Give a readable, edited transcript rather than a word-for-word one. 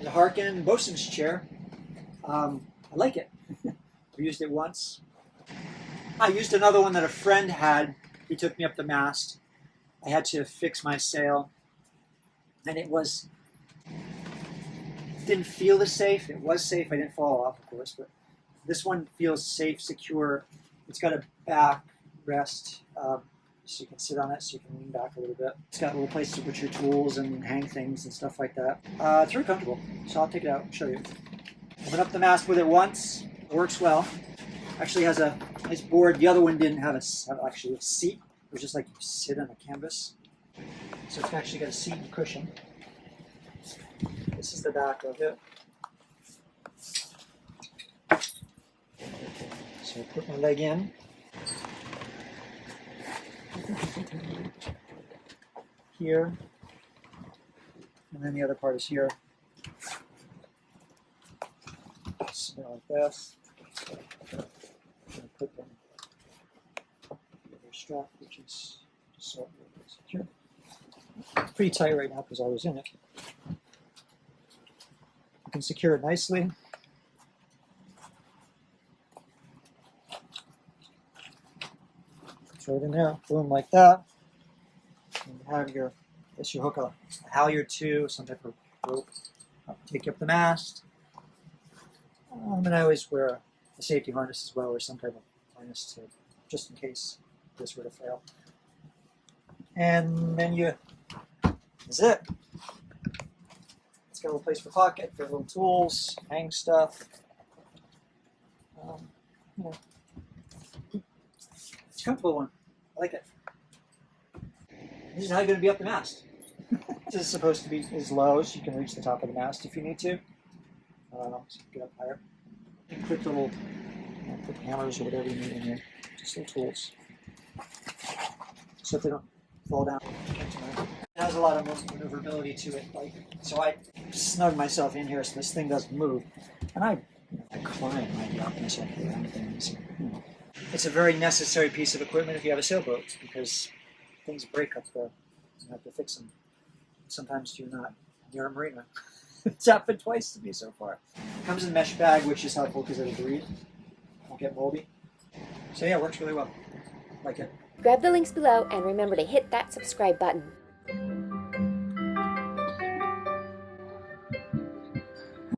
The Harkin Bosun's chair. I like it. I've used it once. I used another one that a friend had. He took me up the mast. I had to fix my sail, and it didn't feel as safe. It was safe. I didn't fall off, of course, but this one feels safe, secure. It's got a back rest, so you can sit on it, so you can lean back a little bit. It's got a little place to put your tools and hang things and stuff like that. It's very comfortable, so I'll take it out and show you. I went up the mast with it once. It works well. Actually has a nice board. The other one didn't have actually a seat. It was just like you sit on a canvas. So it's actually got a seat and cushion. This is the back of it. So I put my leg in. Here. And then the other part is here. Something like this. Put the strap, which is sort of secure. Pretty tight right now because I was in it. You can secure it nicely. Throw it in there, boom, like that. And you have your, I guess you hook a halyard to some type of rope, take you up the mast. And I always wear a safety harness as well, or some type of harness to, just in case this were to fail. And then that's it. It's got a little place for pocket, for little tools, hang stuff. It's a comfortable one. I like it. This is how you're going to be up the mast. This is supposed to be as low as you can reach the top of the mast if you need to. So you can get up higher. You can clip little put hammers or whatever you need in here. Just little tools. So if they don't fall down. It has a lot of maneuverability to it. So I snug myself in here so this thing doesn't move. And I climb right up and so I can do anything. So, it's a very necessary piece of equipment if you have a sailboat because things break up there. You have to fix them. Sometimes you're not near a marina. It's happened twice to me so far. It comes in a mesh bag, which is helpful because it'll breathe. Won't get moldy. So yeah, it works really well. Like it. Grab the links below and remember to hit that subscribe button.